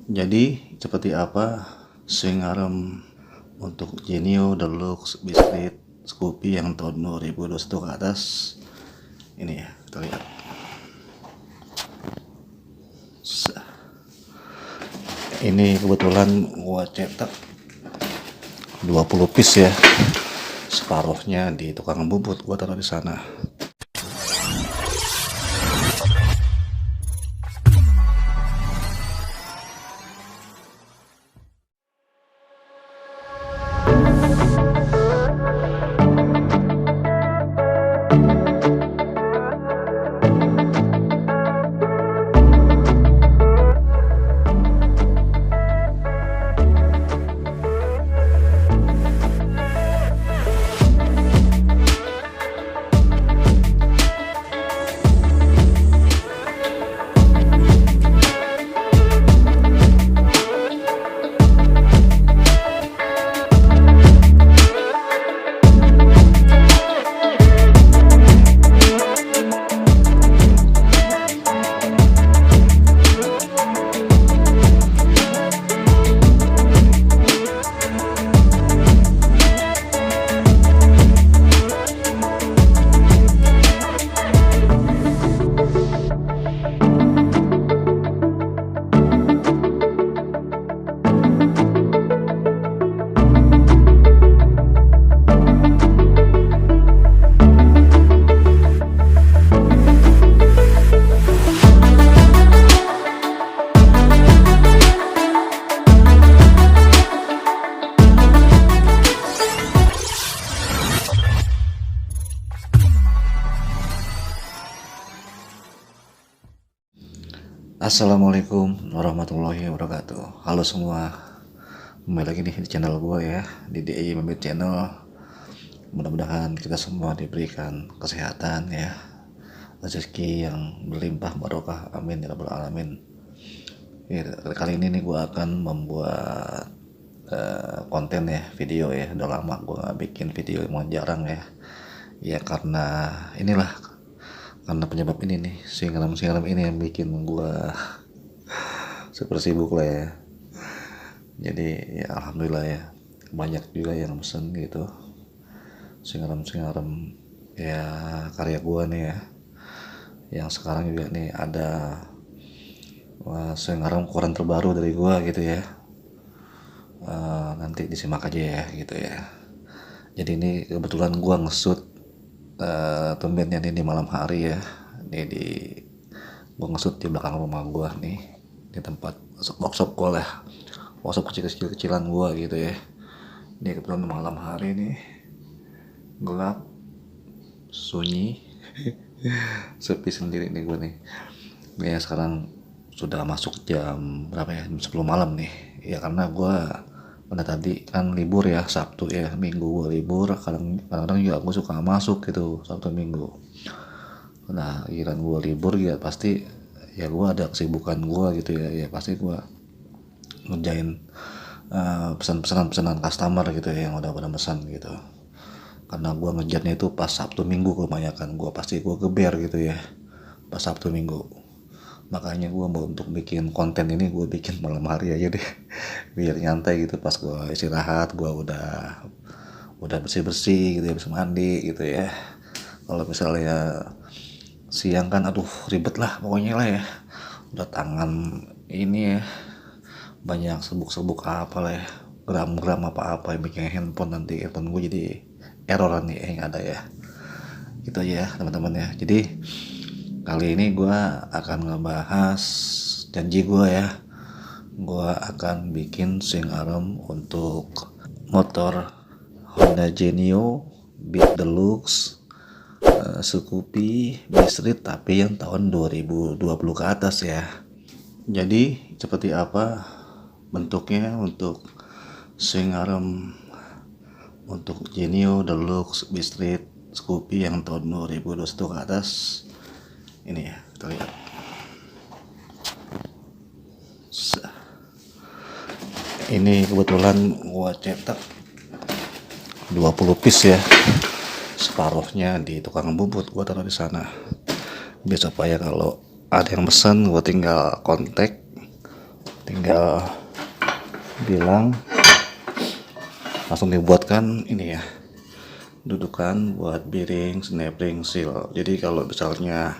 Jadi seperti apa swing arm untuk Genio Deluxe Biscuit Scoopy yang tahun 2021 ke atas? Ini ya, kita lihat. Ini kebetulan gua cetak 20 piece ya. Separuhnya di tukang bubut gua taruh di sana. Assalamualaikum warahmatullahi wabarakatuh. Halo semua, kembali lagi nih di channel gue ya, di DI Mehmet Channel. Mudah-mudahan kita semua diberikan kesehatan ya, rezeki yang berlimpah barokah, amin ya rabbal alamin. Ya, kali ini nih gue akan membuat konten ya, video ya. Udah lama gue gak bikin video, emang jarang ya. Ya karena inilah, karena penyebab ini nih, singram ini yang bikin gua super sibuk lah ya. Jadi ya alhamdulillah ya, banyak juga yang pesen gitu singram ya karya gua nih ya. Yang sekarang juga nih ada singram koran terbaru dari gua gitu ya. Nanti disimak aja ya gitu ya. Jadi ini kebetulan gua nge-shoot tumbennya nih di malam hari ya. Ini gua nge-shoot di belakang rumah gua nih, di tempat workshop gua lah, workshop kecilan gua gitu ya. Ini kebetulan malam hari nih, gelap, sunyi, sepi sendiri nih gua nih. Ya sekarang sudah masuk jam berapa ya, jam 10 malam nih ya, karena gua pada tadi kan libur ya, Sabtu ya, Minggu gua libur. Kadang-kadang juga gua suka masuk gitu Sabtu Minggu. Nah giliran gua libur ya pasti ya gua ada kesibukan gua gitu ya pasti gua ngerjain pesanan customer gitu ya, yang udah pada pesan gitu. Karena gua ngejarnya itu pas Sabtu Minggu, kebanyakan gua pasti gua geber gitu ya pas Sabtu Minggu. Makanya gue mau untuk bikin konten ini, gue bikin malam hari aja deh biar nyantai gitu. Pas gue istirahat, gue udah bersih gitu ya, habis mandi gitu ya. Kalau misalnya siang kan aduh ribet lah pokoknya lah ya, udah tangan ini ya banyak serbuk apa lah ya, gram apa yang bikin handphone, nanti handphone gue jadi error nih yang ada ya. Gitu aja ya teman-teman ya. Jadi kali ini gue akan ngebahas janji gue ya. Gue akan bikin swing arm untuk motor Honda Genio Beat Deluxe Scoopy Biscuit, tapi yang tahun 2020 ke atas ya. Jadi seperti apa bentuknya untuk swing arm untuk Genio Deluxe Biscuit Scoopy yang tahun 2021 ke atas? Ini ya, kita lihat. Ini kebetulan gua cetak 20 piece ya. Separuhnya di tukang bubut gua taruh di sana. Biar supaya kalau ada yang pesan gua tinggal kontak, tinggal bilang langsung dibuatkan ini ya, dudukan buat bearing snap ring seal. Jadi kalau misalnya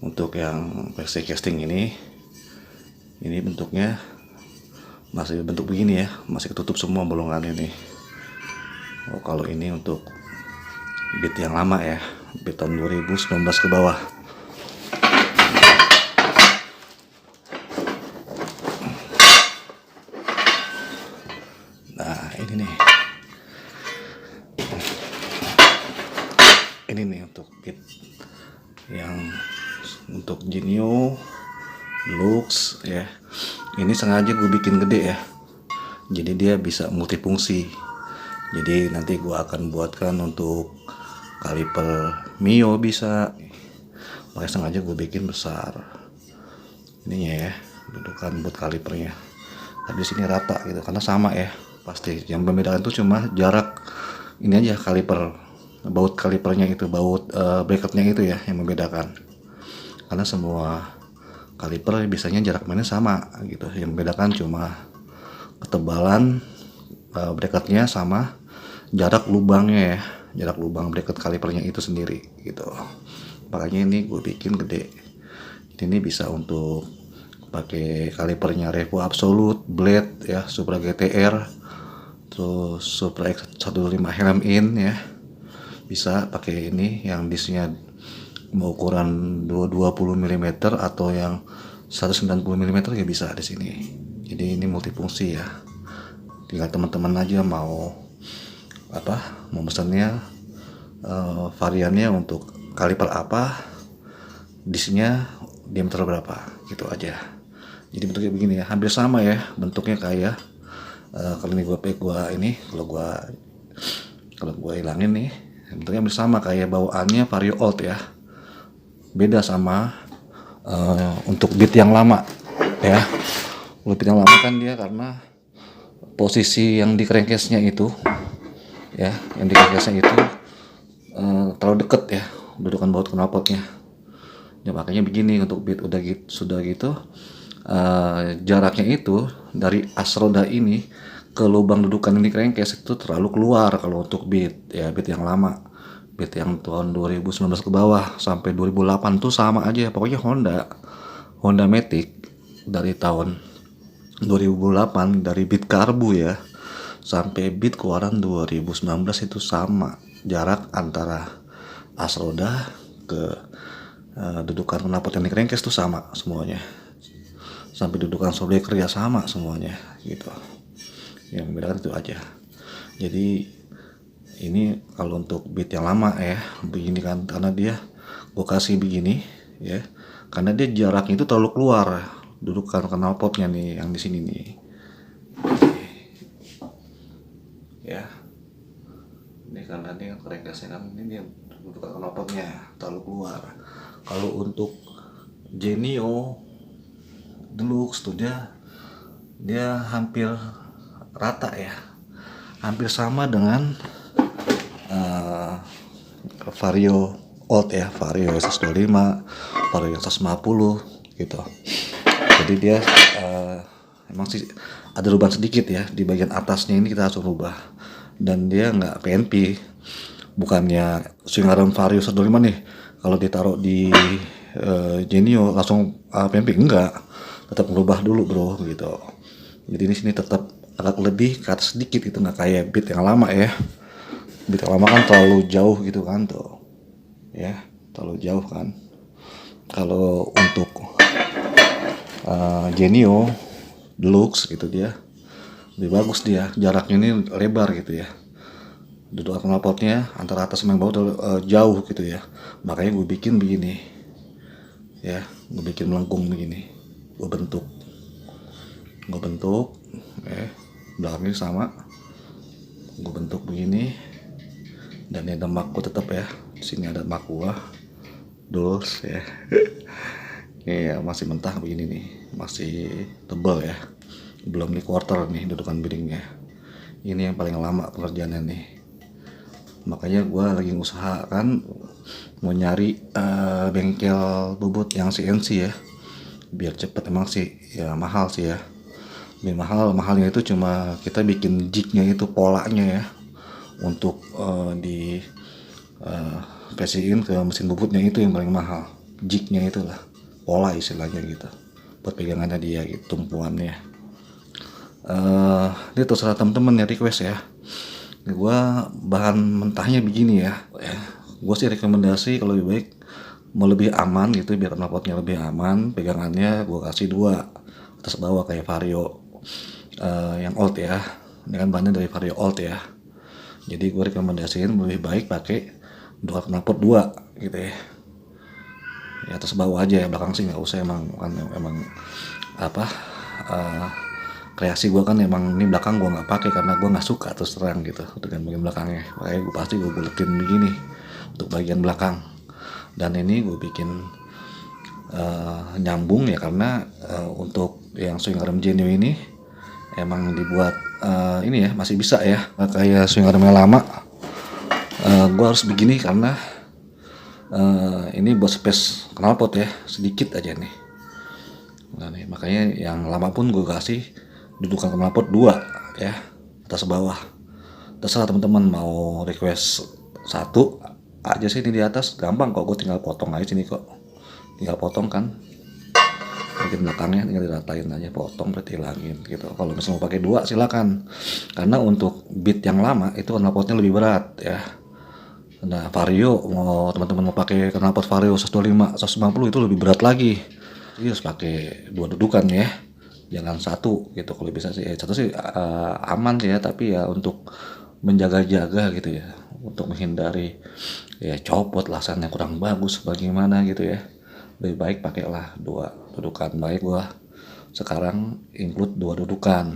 untuk yang versi casting ini bentuknya masih bentuk begini ya, masih ketutup semua bolongan ini. Kalau ini untuk beat yang lama ya, beat tahun 2019 ke bawah. Nah ini nih untuk beat yang untuk Genio Deluxe ya. Ini sengaja gue bikin gede ya, jadi dia bisa multifungsi. Jadi nanti gue akan buatkan untuk kaliper Mio bisa, makanya sengaja gue bikin besar ininya ya, dudukan buat kalipernya. Tapi sini rata gitu karena sama ya, pasti yang membedakan itu cuma jarak ini aja, kaliper baut kalipernya itu, baut bracketnya itu ya yang membedakan. Karena semua kaliper biasanya jarak mainnya sama gitu, yang membedakan cuma ketebalan bracketnya sama jarak lubangnya ya, jarak lubang bracket kalipernya itu sendiri gitu. Makanya ini gue bikin gede. Ini bisa untuk pakai kalipernya Revo Absolute, Blade ya, Supra GTR, terus Supra X125 Helm In ya. Bisa pakai ini yang disnya mau ukuran 220 mm atau yang 190 mm ya bisa di sini. Jadi ini multifungsi ya. Tinggal teman-teman aja mau memesannya variannya untuk kaliper apa, disnya diameter berapa gitu aja. Jadi bentuknya begini ya, hampir sama ya bentuknya kayak kalau ini kalau gue hilangin nih, bentuknya hampir sama kayak bawaannya Vario Old ya. Beda sama untuk beat yang lama ya. Kalau beat yang lama kan dia karena posisi yang di crankcase-nya itu ya, yang di crankcase-nya itu terlalu deket ya dudukan baut knalpotnya ya. Makanya begini untuk beat sudah gitu jaraknya itu dari as roda ini ke lubang dudukan ini crankcase itu terlalu keluar kalau untuk beat ya. Beat yang lama, beat yang tahun 2019 ke bawah sampai 2008 tuh sama aja pokoknya. Honda Matic dari tahun 2008 dari beat karbu ya sampai beat keluaran 2019 itu sama jarak antara as roda ke dudukan knalpot yang di crankcase tuh sama semuanya, sampai dudukan shockbreaker ya sama semuanya gitu. Yang membedakan itu aja. Jadi ini kalau untuk beat yang lama ya begini kan, karena dia gue kasih begini ya, karena dia jaraknya itu terlalu keluar dudukan knalpotnya nih yang di sini nih ya. Ini karena dia crankcase kan ini dia dudukan knalpotnya terlalu keluar. Kalau untuk Genio Deluxe tuh dia hampir rata ya, hampir sama dengan Vario Old ya, Vario SS25, Vario SS50 gitu. Jadi dia emang sih ada lubang sedikit ya di bagian atasnya, ini kita harus rubah. Dan dia nggak PNP, bukannya swing arm Vario 125 nih kalau ditaruh di Genio langsung PNP, enggak, tetap merubah dulu bro gitu. Jadi di sini tetap agak lebih ke atas sedikit gitu, nggak kayak beat yang lama ya. Beat yang lama kan terlalu jauh gitu kan tuh ya, terlalu jauh kan. Kalau untuk Genio Deluxe gitu dia lebih bagus, dia jaraknya ini lebar gitu ya, dudukan knalpotnya antara atas sama bawah jauh gitu ya. Makanya gue bikin begini ya, gue bikin melengkung begini, gue bentuk belakangnya sama, gue bentuk begini. Dan ini ada makku tetap ya, di sini ada makku Dulce ya. Ini masih mentah begini nih, masih tebal ya, belum di quarter nih dudukan bearingnya. Ini yang paling lama pengerjaannya nih. Makanya gue lagi usahakan mau nyari bengkel bobot yang CNC ya, biar cepet. Emang sih ya mahal sih ya, mahalnya itu cuma kita bikin jignya itu, polanya ya, untuk di PCin ke mesin bubutnya, itu yang paling mahal. Jignya itulah, pola istilahnya gitu, buat pegangannya dia gitu, tumpuannya. Ini terserah temen-temen ya, request ya. Gue bahan mentahnya begini ya. Gue sih rekomendasi kalau lebih baik mau lebih aman gitu, biar knalpotnya lebih aman, pegangannya gue kasih 2 atas bawah kayak Vario yang old ya. Ini kan bahannya dari Vario old ya. Jadi gue rekomendasiin lebih baik pakai dua knalpot 2 gitu ya. Ya atas bawah aja ya, belakang sih nggak usah. Emang apa kreasi gue kan, emang ini belakang gue nggak pakai karena gue nggak suka terus terang gitu dengan bagian belakangnya. Makanya gue pasti gue buletin begini untuk bagian belakang. Dan ini gue bikin nyambung ya, karena untuk yang swing arm Genio ini emang dibuat ini ya, masih bisa ya, nggak kayak swing arm yang lama. Gue harus begini karena ini buat space knalpot ya, sedikit aja nih. Nah nih, makanya yang lama pun gue kasih dudukan knalpot 2 ya, atas bawah. Terserah teman-teman mau request 1 aja sih ini di atas, gampang kok, gue tinggal potong aja sini kok, tinggal potong kan bagian belakangnya, tinggal diratain aja, potong berarti hilangin gitu. Kalau misalnya mau pakai 2 silakan, karena untuk beat yang lama itu knalpotnya lebih berat ya. Nah Vario, mau teman-teman mau pakai knalpot Vario 125 150 itu lebih berat lagi, jadi harus pakai 2 dudukan ya, jangan 1 gitu. Kalau bisa sih 1 sih aman sih ya, tapi ya untuk menjaga-jaga gitu ya, untuk menghindari ya copot lasannya kurang bagus bagaimana gitu ya, lebih baik pakailah 2 dudukan. Baik gua sekarang include 2 dudukan,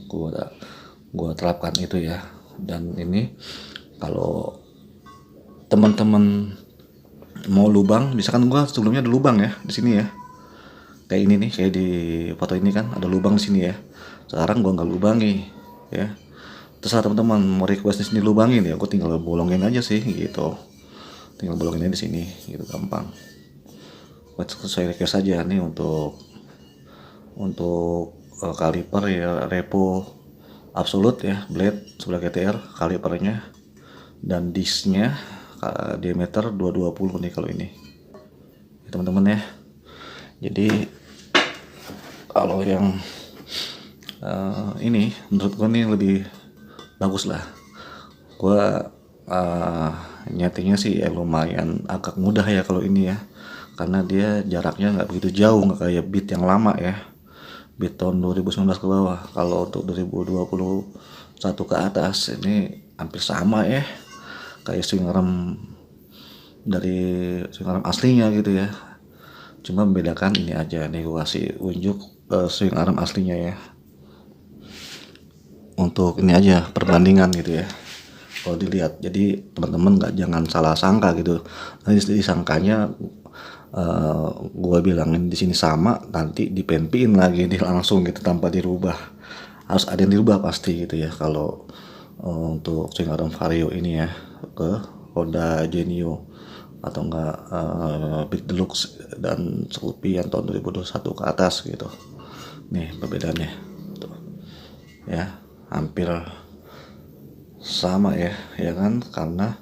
gua terapkan itu ya. Dan ini kalau teman-teman mau lubang, misalkan gua sebelumnya ada lubang ya di sini ya, kayak ini nih, kayak di foto ini kan ada lubang di sini ya. Sekarang gua nggak lubangi ya, terserah teman-teman mau request di sini lubangin ya, gua tinggal bolongin aja sih gitu, tinggal bolongin aja di sini gitu, gampang. Buat sesuai request aja nih. Untuk kaliper ya Repo Absolute ya, blade sebelah GTR kalipernya, dan disknya diameter 220 nih kalau ini ya, teman-teman ya. Jadi kalau yang ini menurut gue nih lebih bagus lah. Gue nyetingnya sih ya lumayan agak mudah ya kalau ini ya, karena dia jaraknya nggak begitu jauh, nggak kayak beat yang lama ya, beat tahun 2019 ke bawah. Kalau untuk 2021 ke atas ini hampir sama ya, kayak swing arm dari swing arm aslinya gitu ya. Cuma membedakan ini aja nih, gue kasih unjuk swing arm aslinya ya, untuk ini aja perbandingan gitu ya kalau dilihat. Jadi teman-teman jangan salah sangka gitu, nanti disangkanya gue bilangin di sini sama, nanti dipenpiin lagi nih langsung gitu tanpa dirubah. Harus ada yang dirubah pasti gitu ya kalau untuk swing arm Vario ini ya, ke Honda Genio atau enggak Big Deluxe dan Scoopy yang tahun 2021 ke atas gitu. Nih perbedaannya tuh ya, hampir sama ya kan, karena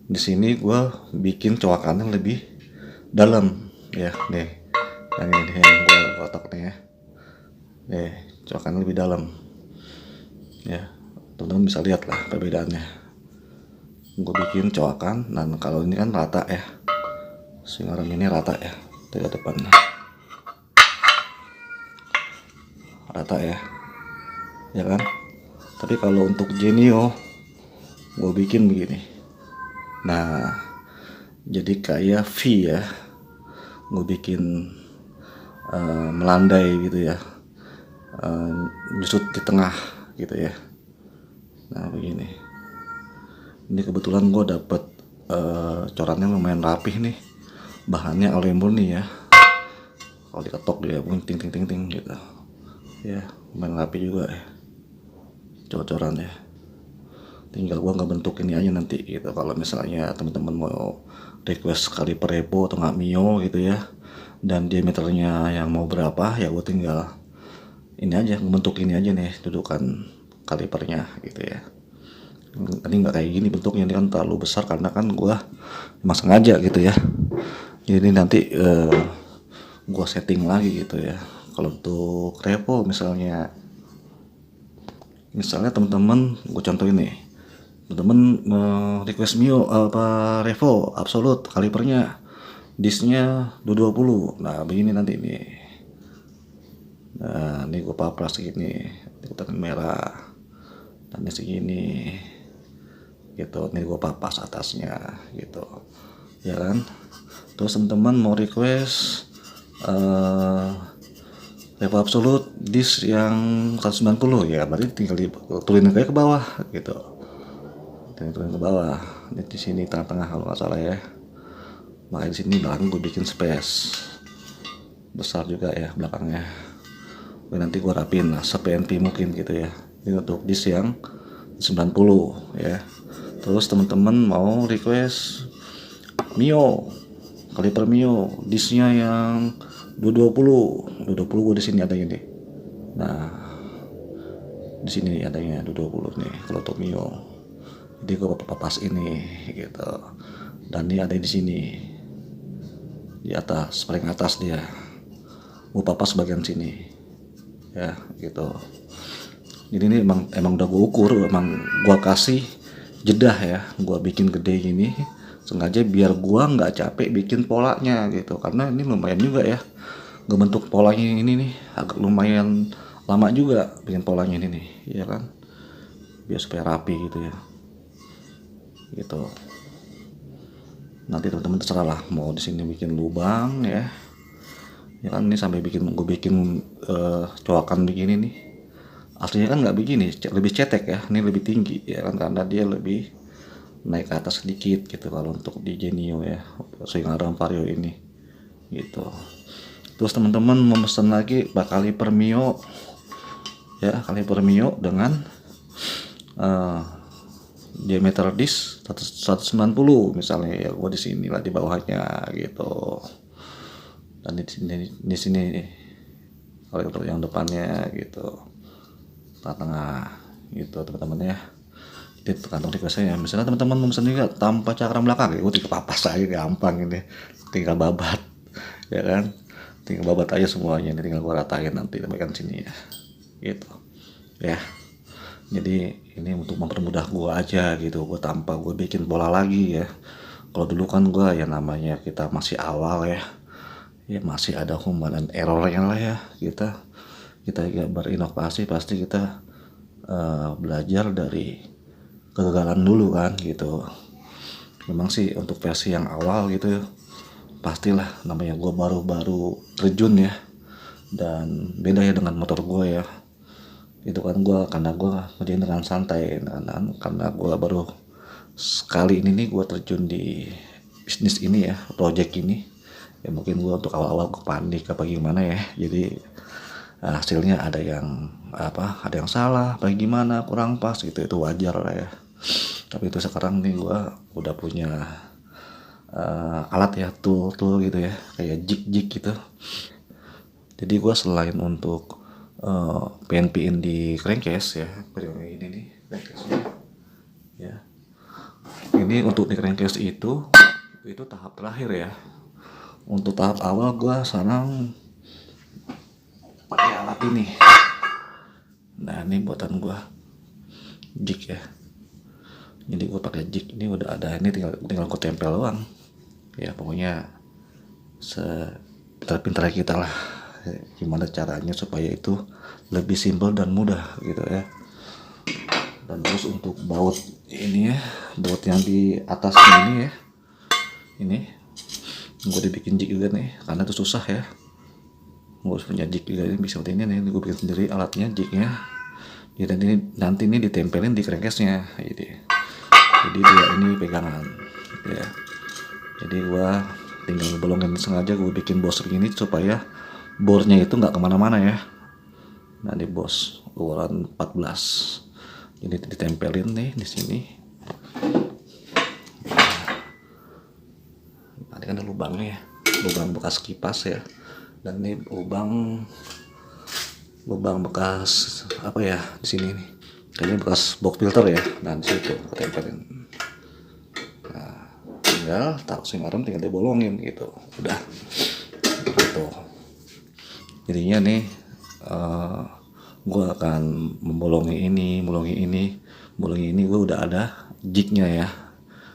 di sini gue bikin coakannya lebih dalam ya. Nih yang ini yang gue kotak nih ya, nih coakannya lebih dalam ya, teman-teman bisa lihat lah perbedaannya. Gue bikin coakan, dan kalau ini kan rata ya, swing arm ini rata ya, dari depannya rata ya kan. Tapi kalau untuk Genio gue bikin begini, nah jadi kayak V ya, gue bikin melandai gitu ya, nyusut di tengah gitu ya. Nah begini, ini kebetulan gue dapet corannya lumayan rapih nih, bahannya aluminium murni ya, kalau diketok dia bunyi ting ting ting ting gitu ya, lumayan rapi juga ya cor-corannya. Tinggal gua nggak bentuk ini aja nanti gitu, kalau misalnya teman-teman mau request kaliper Repo atau nggak Mio gitu ya, dan diameternya yang mau berapa ya gue tinggal ini aja, bentuk ini aja nih dudukan kalipernya gitu ya. Ini nggak kayak gini bentuknya, ini kan terlalu besar karena kan gue emang sengaja gitu ya. Jadi nanti gue setting lagi gitu ya. Kalau untuk revo misalnya teman-teman gue contohin nih, teman-teman request Mio revo absolute kalipernya disknya 220. Nah begini nanti nih. Nah ini gue papras segini, ikutan merah, dan ini segini, gitu. Ini gue papas atasnya, gitu, ya kan. Terus teman-teman mau request Revo absolute disk yang 190 ya, berarti tinggal turunin kayak ke bawah, gitu. Turunin ke bawah. Ini di sini tengah-tengah kalau nggak salah ya. Makanya di sini belakang gue bikin space besar juga ya belakangnya. Nanti gue rapin lah se-PNP mungkin gitu ya. Ini untuk disk yang 90 ya. Terus teman-teman mau request Mio, kaliper Mio, disknya yang 220 gue di sini ada ini. Nah, di sini adanya 220 nih kalau untuk Mio. Jadi gue papas ini gitu. Dan ini ada di sini. Di atas, paling atas dia. Gue papas bagian sini. Ya, gitu. Jadi ini emang udah gue ukur, emang gue kasih jedah ya, gue bikin gede gini sengaja biar gue nggak capek bikin polanya gitu, karena ini lumayan juga ya ngebentuk polanya ini nih, agak lumayan lama juga bikin polanya ini nih, ya kan, biar supaya rapi gitu ya, gitu. Nanti teman-teman terserah lah mau di sini bikin lubang ya kan, ini sampai gue bikin coakan begini nih. Aslinya kan nggak begini, lebih cetek ya, ini lebih tinggi ya kan, karena dia lebih naik ke atas sedikit gitu kalau untuk di Genio ya, Swingaram Vario ini gitu. Terus teman-teman memesan lagi kaliper Mio ya, kaliper Mio dengan diameter disk 190 misalnya ya, gua di sini lah di bawahnya gitu, dan di sini kalau untuk yang depannya gitu, tengah gitu teman-teman ya. Jadi tergantung requestnya. Misalnya teman-teman memesan juga tanpa cakram belakang ya, tinggal papas aja, gampang ini, tinggal babat ya kan, tinggal babat aja semuanya, ini tinggal gua ratain nanti bagian sini ya gitu ya. Jadi ini untuk mempermudah gua aja gitu, gua tanpa gua bikin pola lagi ya. Kalau dulu kan gua ya namanya kita masih awal ya masih ada human errornya lah ya, kita berinovasi pasti kita belajar dari kegagalan dulu kan gitu. Memang sih untuk versi yang awal gitu pastilah, namanya gue baru terjun ya, dan beda ya dengan motor gue ya, itu kan karena gue ngerjain dengan santai karena gue baru sekali ini nih gue terjun di bisnis ini ya, project ini ya. Mungkin gue untuk awal-awal panik apa gimana ya, jadi hasilnya ada yang salah apa gimana, kurang pas gitu, itu wajar lah ya. Tapi itu sekarang nih gue udah punya alat ya, tool gitu ya, kayak jig gitu. Jadi gue selain untuk PNP-in di crankcase ya, ini nih crankcase ya, ini untuk di crankcase itu tahap terakhir ya. Untuk tahap awal gue sekarang pakai alat ini. Nah ini buatan gue, jig ya. Jadi gue pakai jig ini udah ada, ini tinggal gue tempel doang ya. Pokoknya sepintar-pintar kita lah gimana caranya supaya itu lebih simpel dan mudah gitu ya. Dan terus untuk baut ini ya, baut yang di atasnya ini ya, ini gue dibikin jig juga nih, karena itu susah ya, gue harus punya jig juga. Ini bisa seperti ini nih, gue bikin sendiri alatnya, jignya ya, dan ini nanti ini ditempelin di crankcase-nya gitu. Jadi dia ini pegangan ya. Jadi gue tinggal bolongin, sengaja gue bikin bos begini supaya bornya itu nggak kemana-mana ya. Nah di bos ukuran 14, jadi ditempelin nih di sini. Nah, ini kan ada lubangnya ya, lubang bekas kipas ya. Dan ini lubang bekas apa ya di sini nih, kayaknya bekas box filter ya. Nah di situ ketempelin. Nah, tinggal taruh swing arm, tinggal dibolongin gitu, udah gitu. Jadinya nih gue akan membolongi ini gue udah ada jignya ya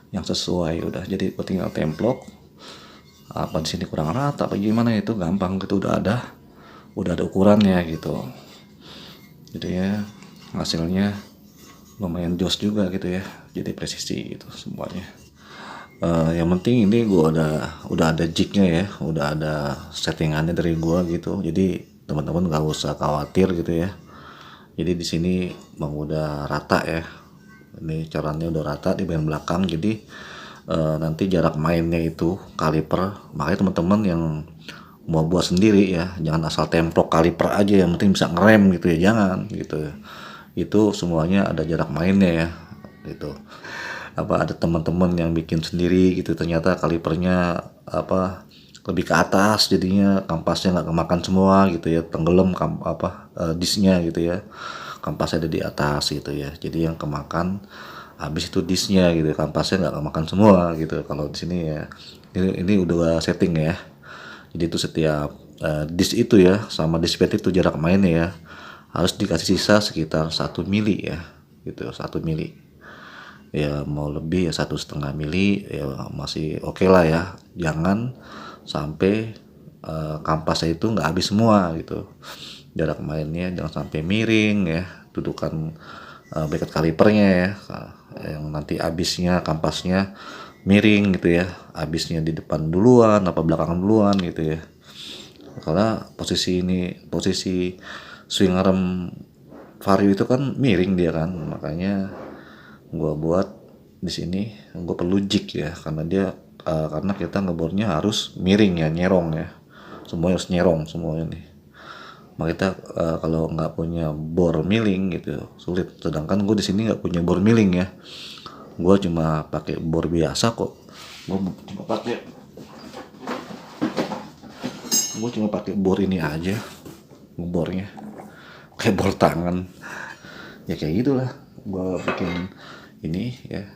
yang sesuai, udah jadi gue tinggal templok apa di sini kurang rata apa gimana, itu gampang gitu, udah ada ukurannya gitu. Jadi ya hasilnya lumayan jos juga gitu ya, jadi presisi gitu semuanya. Yang penting ini gue udah ada jignya ya, udah ada settingannya dari gue gitu, jadi teman-teman gak usah khawatir gitu ya. Jadi di sini bang udah rata ya, ini corannya udah rata di bagian belakang, jadi nanti jarak mainnya itu kaliper. Makanya teman-teman yang mau buat sendiri ya, jangan asal templok kaliper aja yang penting bisa ngerem gitu ya, jangan gitu ya. Itu semuanya ada jarak mainnya ya gitu. Apa ada teman-teman yang bikin sendiri gitu, ternyata kalipernya apa lebih ke atas, jadinya kampasnya nggak kemakan semua gitu ya, tenggelam disnya gitu ya, kampasnya ada di atas gitu ya, jadi yang kemakan habis itu disnya gitu, kampasnya nggak kemakan semua gitu. Kalau di sini ya ini udah setting ya, jadi itu setiap disk itu ya sama dispet itu jarak mainnya ya harus dikasih sisa sekitar 1 mili ya gitu, 1 mili ya, mau lebih ya 1,5 mili ya masih oke lah ya, jangan sampai kampasnya itu nggak habis semua gitu. Jarak mainnya jangan sampai miring ya, dudukan bracket kalipernya ya, yang nanti habisnya kampasnya miring gitu ya, habisnya di depan duluan apa belakangan duluan gitu ya. Karena posisi swing arm vario itu kan miring dia kan, makanya gua buat di sini gua perlu jig ya, karena kita ngebornya harus miring ya, nyerong ya, semuanya harus nyerong semuanya nih. Maka kita kalau nggak punya bor milling gitu sulit, sedangkan gue di sini nggak punya bor milling ya, gue cuma pakai bor biasa kok. Gue cuma pakai bor ini aja, bornya kayak bor tangan ya, kayak gitulah gue bikin ini ya.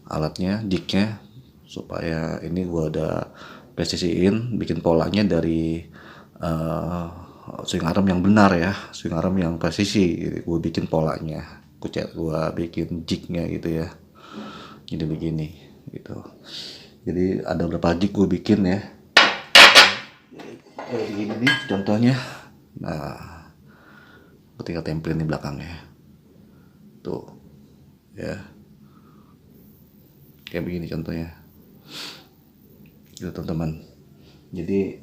Alatnya jignya supaya ini gue ada presisiin, bikin polanya dari swing arm yang benar ya, swing arm yang presisi gitu. Gue bikin polanya, gue bikin jignya gitu ya, jadi begini gitu. Jadi ada beberapa jig gue bikin ya, kayak begini nih contohnya. Nah tinggal tempelin di belakangnya tuh ya, kayak begini contohnya gitu teman-teman. Jadi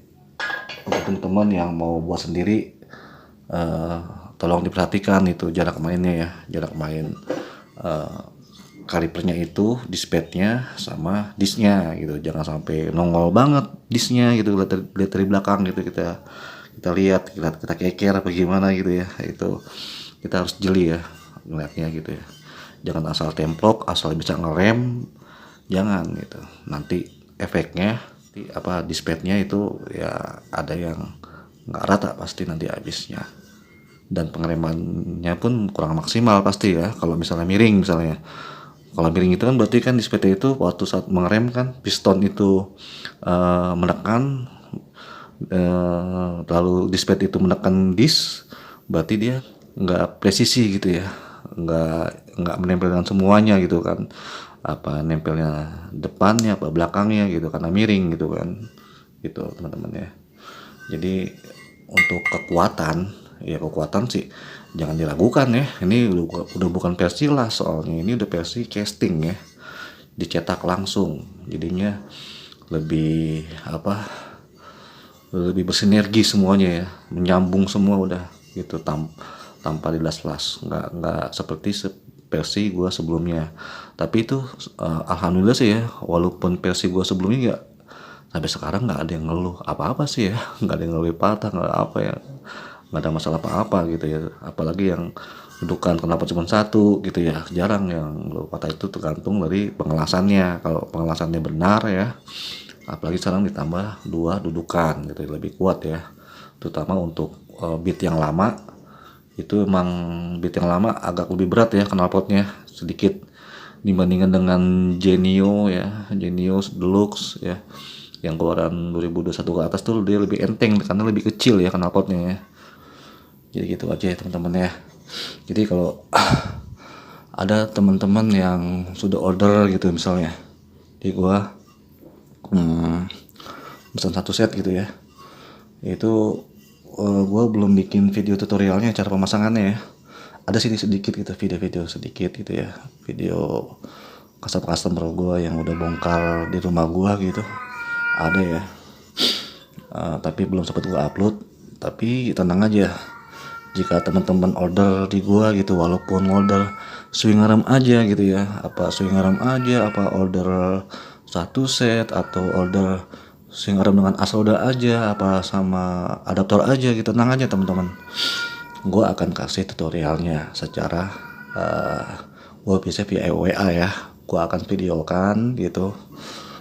untuk teman-teman yang mau buat sendiri tolong diperhatikan itu jarak mainnya ya, jarak main kalipernya itu, dispetnya sama disnya gitu, jangan sampai nongol banget disnya gitu, lihat dari belakang gitu, kita lihat kita keker apa gimana gitu ya, itu kita harus jeli ya ngeliatnya gitu ya, jangan asal templok asal bisa ngerem, jangan gitu, nanti efeknya dispetnya itu ya ada yang nggak rata pasti nanti habisnya, dan pengeremannya pun kurang maksimal pasti ya kalau misalnya miring. Kalau miring itu kan berarti kan dispetnya itu waktu saat mengerem kan piston itu menekan, lalu dispet itu menekan dis, berarti dia nggak presisi gitu ya, nggak menempel dengan semuanya gitu kan, apa nempelnya depannya apa belakangnya gitu karena miring gitu kan gitu teman-teman ya. Jadi untuk kekuatan sih jangan diragukan ya, ini udah bukan versi las, soalnya ini udah versi casting ya, dicetak langsung, jadinya lebih lebih bersinergi semuanya ya, menyambung semua udah gitu, tanpa dilas-las, nggak seperti versi gua sebelumnya. Tapi itu alhamdulillah sih ya, walaupun versi gua sebelumnya nggak sampai sekarang nggak ada yang ngeluh apa-apa sih ya, nggak ada yang ngeluh patah, nggak apa ya, nggak ada masalah apa-apa gitu ya. Apalagi yang dudukan kenapa cuma satu gitu ya, jarang yang ngeluh patah, itu tergantung dari pengelasannya. Kalau pengelasannya benar ya, apalagi sekarang ditambah 2 dudukan gitu, lebih kuat ya, terutama untuk beat yang lama. Itu emang beat yang lama agak lebih berat ya knalpotnya sedikit dibandingkan dengan Genio ya, Genio Deluxe ya, yang keluaran 2021 ke atas tuh dia lebih enteng karena lebih kecil ya knalpotnya ya. Jadi gitu aja ya teman-teman ya. Jadi kalau ada teman-teman yang sudah order gitu misalnya, di gua pesan satu set gitu ya, itu gua belum bikin video tutorialnya cara pemasangannya ya. Ada sih sedikit gitu, video-video sedikit gitu ya, video customer gua yang udah bongkar di rumah gua gitu, ada ya. Tapi belum sempat gua upload. Tapi tenang aja, jika teman-teman order di gua gitu, walaupun order swing arm aja gitu ya, apa swing arm aja, apa order satu set atau order swing arm dengan as roda aja, apa sama adaptor aja gitu, tenang aja teman-teman, gua akan kasih tutorialnya secara gua bisa via WA ya, gua akan videokan gitu,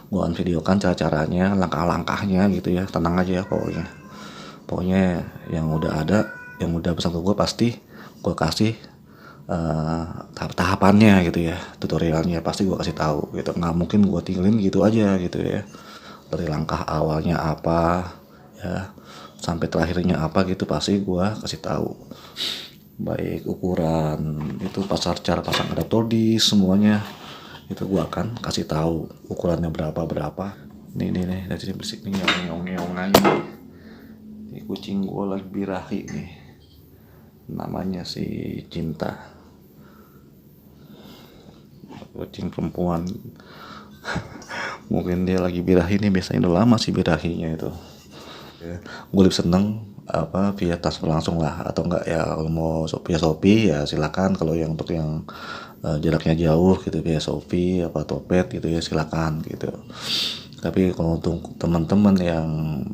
gua akan videokan cara-caranya, langkah-langkahnya gitu ya, tenang aja ya. Pokoknya yang udah ada, yang udah pesan ke gue pasti gue kasih tahap-tahapannya gitu ya, tutorialnya pasti gue kasih tahu gitu, nggak mungkin gue tinggalin gitu aja gitu ya, dari langkah awalnya apa ya sampai terakhirnya apa gitu pasti gue kasih tahu, baik ukuran itu, cara pasang adaptor di semuanya itu gue akan kasih tahu ukurannya berapa. Nih dari sini bersih nih, ngeong aja. Ini kucing gue lagi birahi nih, namanya si Cinta, kucing perempuan. Mungkin dia lagi birahi nih, biasanya udah lama sih birahinya itu ya. Gue lebih seneng via transfer langsung lah, atau enggak ya kalau mau via Shopee ya silakan. Kalau yang untuk yang jaraknya jauh gitu via Shopee apa Topet gitu ya silakan gitu. Tapi kalau untuk teman-teman yang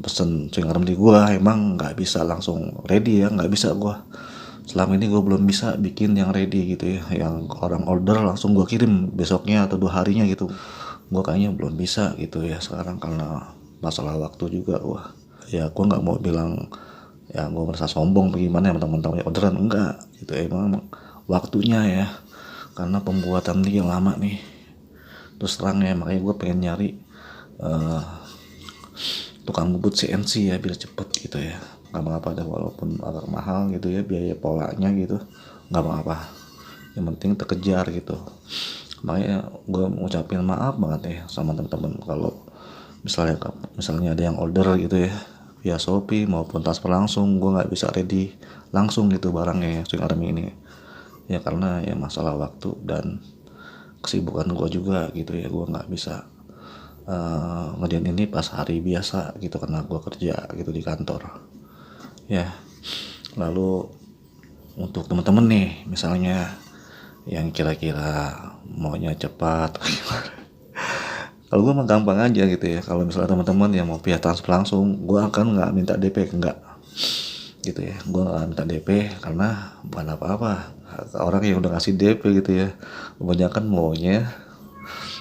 pesen swing arm di gua emang nggak bisa langsung ready ya, nggak bisa gua. Selama ini gua belum bisa bikin yang ready gitu ya, yang orang order langsung gua kirim besoknya atau 2 harinya gitu. Gua kayaknya belum bisa gitu ya sekarang karena masalah waktu juga gua. Ya gua nggak mau bilang ya gua merasa sombong bagaimana ya teman-teman orderan, enggak gitu, emang waktunya ya, karena pembuatan ini yang lama nih. Terus terang ya, makanya gua pengen nyari tukang bubut CNC ya biar cepet gitu ya, nggak mengapa deh walaupun agak mahal gitu ya biaya polanya gitu, nggak mengapa, yang penting terkejar gitu. Makanya gue ngucapin maaf banget ya sama teman-teman kalau misalnya ada yang order gitu ya via Shopee maupun transfer langsung, gue nggak bisa ready langsung gitu barangnya ya, swing arm ini ya, karena ya masalah waktu dan kesibukan gue juga gitu ya, gue nggak bisa ngerjain ini pas hari biasa gitu karena gue kerja gitu di kantor ya. Lalu untuk teman-teman nih misalnya yang kira-kira maunya cepat kalau gue mah gampang aja gitu ya, kalau misalnya teman-teman yang mau via transfer langsung gue akan nggak minta DP, enggak gitu ya, gue nggak minta DP karena bukan apa-apa, orang yang udah ngasih DP gitu ya kebanyakan maunya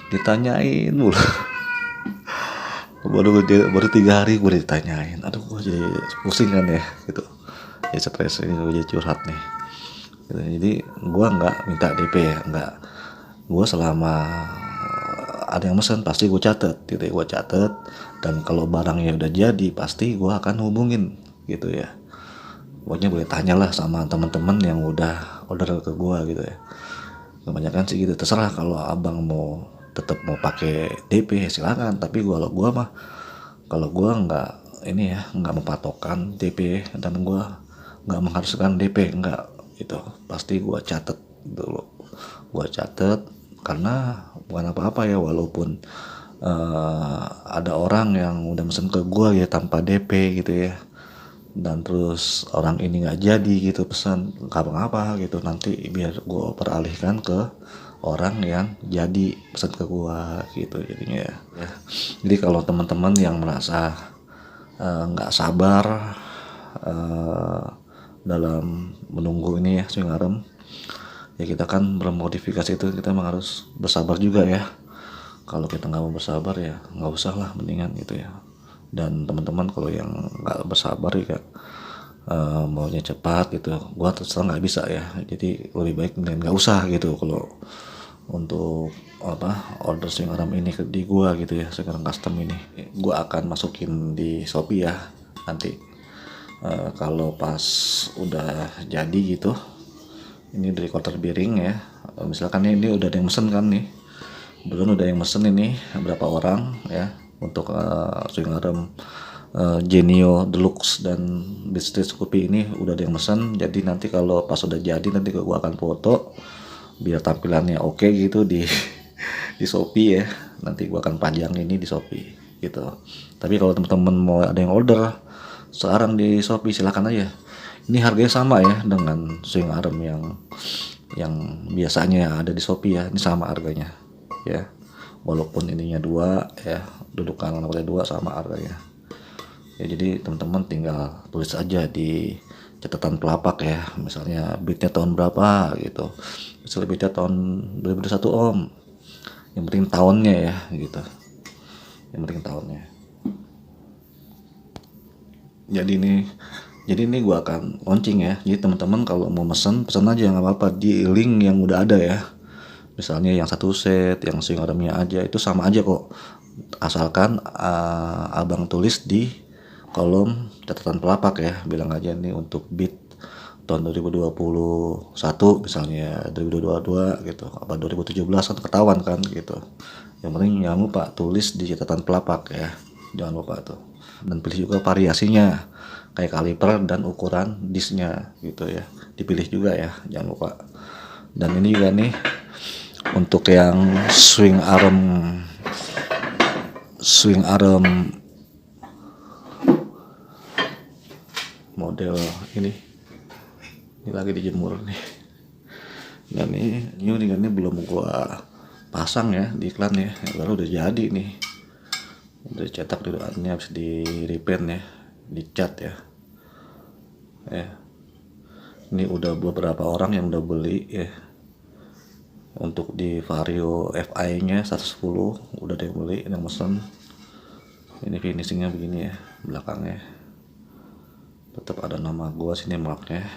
ditanyain mulu. baru 3 hari gue ditanyain, aduh gue jadi pusing kan ya gitu ya, stres ini gue jadi curhat nih gitu. Jadi gue nggak minta DP ya, nggak, gue selama ada yang mesen pasti gue catet gitu ya, gue catet, dan kalau barangnya udah jadi pasti gue akan hubungin gitu ya. Pokoknya boleh tanyalah sama teman-teman yang udah order ke gue gitu ya, kebanyakan sih gitu. Terserah kalau abang mau tetap mau pakai DP silakan, tapi kalau gua nggak ini ya, nggak mempatokan DP dan gua nggak mengharuskan DP, nggak gitu, pasti gua catet dulu, karena bukan apa-apa ya, walaupun ada orang yang udah mesen ke gua ya tanpa DP gitu ya, dan terus orang ini nggak jadi gitu pesan, nggak apa-apa gitu, nanti biar gue peralihkan ke orang yang jadi pesan ke gue gitu jadinya ya. Jadi kalau teman-teman yang merasa nggak sabar dalam menunggu ini ya swing arm ya, kita kan bermodifikasi itu kita memang harus bersabar juga ya, Kalau kita nggak mau bersabar ya nggak usah lah, mendingan gitu ya. Dan teman-teman kalau yang nggak bersabar ya maunya cepat gitu, gua terserah nggak bisa ya, jadi lebih baik mendingan nggak usah gitu. Kalau untuk order swing arm ini di gua gitu ya, sekarang custom ini gua akan masukin di Shopee ya nanti. Kalau pas udah jadi gitu, ini dari quarter bearing ya. Misalkan ini udah ada yang mesen kan nih, belum udah yang mesen ini berapa orang ya untuk swing arm Genio Deluxe dan Beat Scoopy ini udah ada yang mesen. Jadi nanti kalau pas udah jadi nanti gua akan foto biar tampilannya oke gitu di di Shopee ya. Nanti gua akan panjang ini di Shopee gitu. Tapi kalau teman-teman mau ada yang order sekarang di Shopee silakan aja. Ini harganya sama ya dengan swing arm yang biasanya ada di Shopee ya. Ini sama harganya ya. Walaupun ininya dua ya, dudukan nomornya dua sama harganya. Ya jadi teman-teman tinggal tulis aja di catatan pelapak ya, misalnya beatnya tahun berapa gitu, misalnya beatnya tahun 2021 om, yang penting tahunnya ya gitu, yang penting tahunnya. Jadi ini gua akan launching ya, jadi teman-teman kalau mau pesan aja nggak apa-apa di link yang udah ada ya. Misalnya yang satu set, yang swing armnya aja itu sama aja kok, asalkan abang tulis di kolom catatan pelapak ya, bilang aja nih untuk beat tahun 2021 misalnya, 2022 gitu, apa 2017 kan ketahuan kan gitu. Yang penting jangan lupa tulis di catatan pelapak ya, jangan lupa tuh. Dan pilih juga variasinya kayak kaliper dan ukuran disnya gitu ya, dipilih juga ya, jangan lupa. Dan ini juga nih untuk yang swing arm model ini lagi dijemur nih. Dan ini belum gua pasang ya di iklan ya, baru udah jadi nih, udah cetak dudukannya, habis di repaint ya, dicat ya. Ini udah beberapa orang yang udah beli ya. Untuk di Vario FI nya 110 udah ada yang beli, yang mesen. Ini finishingnya begini ya, belakangnya tetap ada nama gua sini, marknya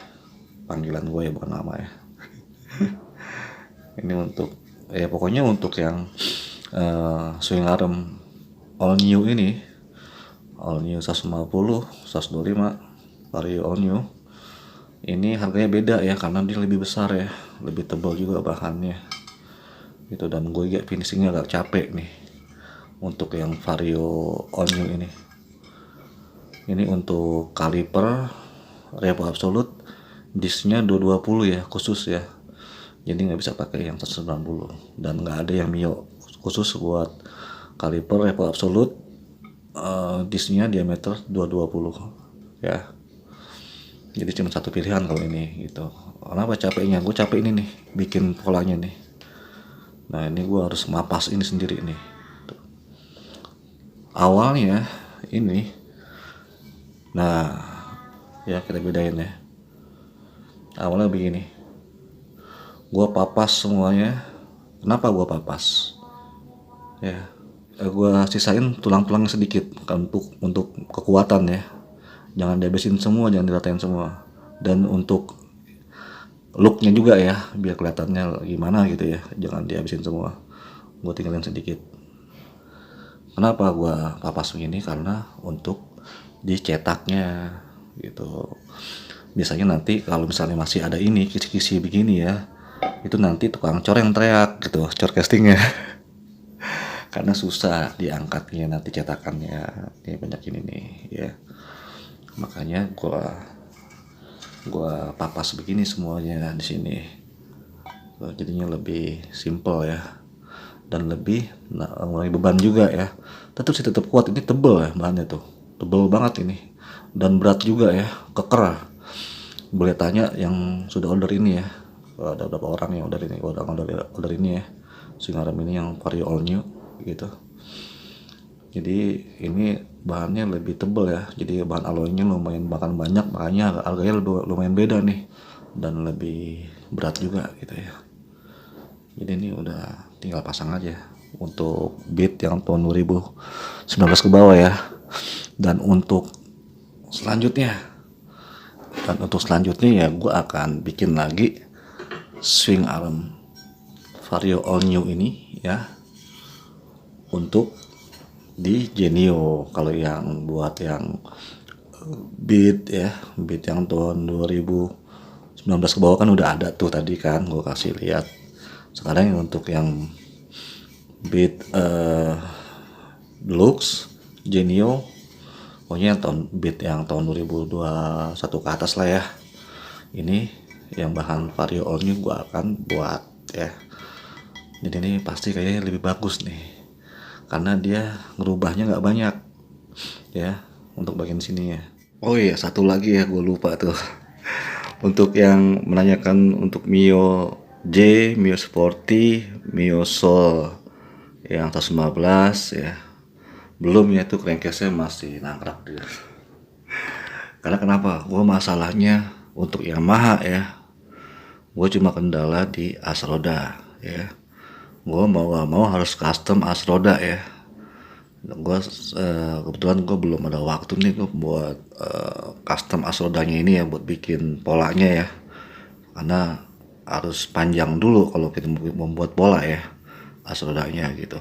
panggilan gua ya, bukan nama ya. Ini untuk pokoknya untuk yang swing arm all new ini, all new 150 125 Vario all new ini harganya beda ya, karena dia lebih besar ya, lebih tebal juga bahannya gitu. Dan gue ya finishingnya agak capek nih untuk yang Vario all new ini untuk kaliper revo absolute, disknya 220 ya khusus ya, jadi nggak bisa pakai yang 190, dan nggak ada yang mio khusus buat kaliper revo absolute. Disknya diameter 220 ya, jadi cuma satu pilihan kalau ini gitu. Kenapa capeknya? Gue capek ini nih bikin polanya nih. Nah ini gue harus mapas ini sendiri nih. Awalnya ini, nah ya kita bedain ya. Awalnya begini, gue papas semuanya. Kenapa gue papas? Ya, gue sisain tulang-tulangnya sedikit kan, untuk kekuatan ya. Jangan dihabisin semua, jangan diratain semua. Dan untuk looknya juga ya, biar kelihatannya gimana gitu ya, jangan dihabisin semua, gue tinggalin sedikit. Kenapa gue papas begini? Karena untuk dicetaknya gitu. Biasanya nanti kalau misalnya masih ada ini kisi-kisi begini ya, itu nanti tukang cor yang teriak gitu, cor castingnya. Karena susah diangkatnya nanti cetakannya, ini banyak ini nih ya. Makanya gua papas begini semuanya di sini. Jadinya lebih simple ya, dan lebih mengurangi beban juga ya. Tetap kuat, ini tebel ya bahannya tuh, tebel banget ini, dan berat juga ya, keker. Boleh tanya yang sudah order ini ya, ada beberapa orang yang order ini ya, swing arm ini yang Vario all new gitu. Jadi ini bahannya lebih tebal ya, jadi bahan alloynya lumayan bahkan banyak, makanya harganya lumayan beda nih, dan lebih berat juga gitu ya. Jadi ini udah tinggal pasang aja. untuk Beat yang tahun 2019 ke bawah ya. Dan untuk selanjutnya ya gue akan bikin lagi swing arm Vario All New ini ya, untuk di Genio. Kalau yang buat yang Beat yang tahun 2019 ke bawah kan udah ada tuh tadi kan gue kasih lihat. Sekarang untuk yang Beat Deluxe Genio, pokoknya Beat yang tahun 2021 ke atas lah ya, ini yang bahan Vario All New gue akan buat ya. Jadi ini pasti kayaknya lebih bagus nih, karena dia ngerubahnya nggak banyak ya untuk bagian sini ya. Oh iya, satu lagi ya, gue lupa tuh. Untuk yang menanyakan untuk Mio J, Mio Sporty, Mio Soul yang 115 ya, belum ya, tuh crankcase-nya masih nangkrak dia. Karena kenapa? Gue masalahnya untuk Yamaha ya, gue cuma kendala di as roda ya. Gue mau gak mau harus custom as roda ya. Gue kebetulan gue belum ada waktu nih gue buat custom as rodanya ini ya, buat bikin polanya ya, karena harus panjang dulu kalau kita membuat pola ya as rodanya gitu.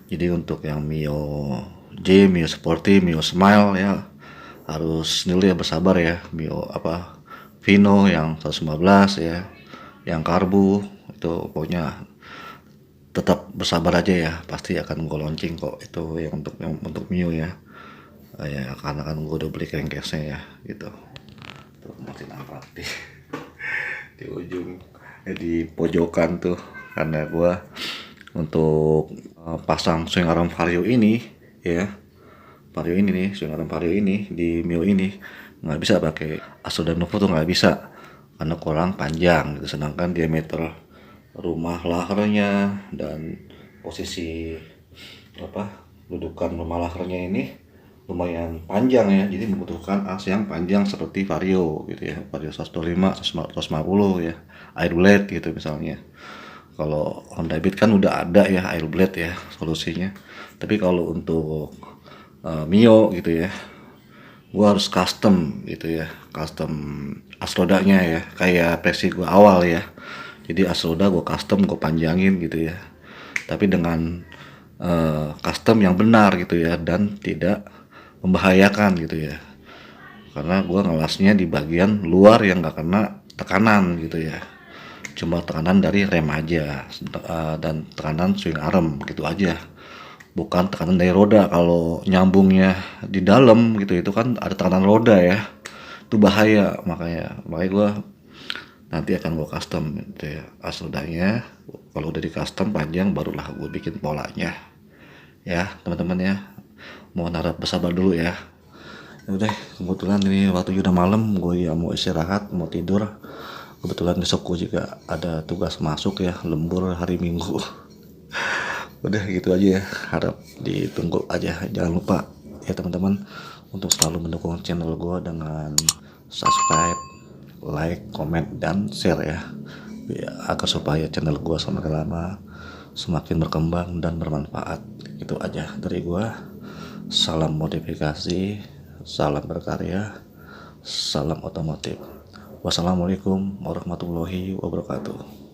Jadi untuk yang Mio J, Mio Sporty, Mio Smile ya harus dulu ya, bersabar ya. Mio Vino yang 115 ya, yang karbu itu pokoknya tetap bersabar aja ya, pasti akan gue launching kok itu yang untuk Mio ya. Ya karena kan gue udah beli crankcase-nya ya gitu. Tuh masih nampak di ujung di pojokan tuh, karena gue untuk pasang swing arm Vario ini ya, swing arm Vario ini di Mio ini nggak bisa pakai Asoda Novo tuh, nggak bisa karena kurang panjang gitu. Sedangkan diameter rumah lahernya dan posisi dudukan rumah lahernya ini lumayan panjang ya, jadi membutuhkan as yang panjang seperti Vario gitu ya, Vario 125, 150 ya, air blade gitu misalnya. Kalau Honda Beat kan udah ada ya air blade ya solusinya, tapi kalau untuk Mio gitu ya, gua harus custom gitu ya, custom as rodanya ya, kayak versi gua awal ya. Jadi as roda gue custom, gue panjangin gitu ya, tapi dengan custom yang benar gitu ya, dan tidak membahayakan gitu ya, karena gue ngelasnya di bagian luar yang gak kena tekanan gitu ya, cuma tekanan dari rem aja dan tekanan swing arm gitu aja, bukan tekanan dari roda. Kalau nyambungnya di dalam gitu, itu kan ada tekanan roda ya, itu bahaya. Makanya gue nanti akan gue custom gitu ya as rodanya. Kalau udah di custom panjang barulah gue bikin polanya ya teman-teman ya. Mohon harap bersabar dulu ya. Udah, kebetulan ini waktu udah malam, gue ya mau istirahat, mau tidur. Kebetulan besok gue juga ada tugas masuk ya, lembur hari Minggu. Udah gitu aja ya, harap ditunggu aja. Jangan lupa ya teman-teman untuk selalu mendukung channel gue dengan subscribe, like, komen, dan share ya, agar supaya channel gue semakin lama semakin berkembang dan bermanfaat. Itu aja dari gue. Salam modifikasi, salam berkarya, salam otomotif. Wassalamualaikum warahmatullahi wabarakatuh.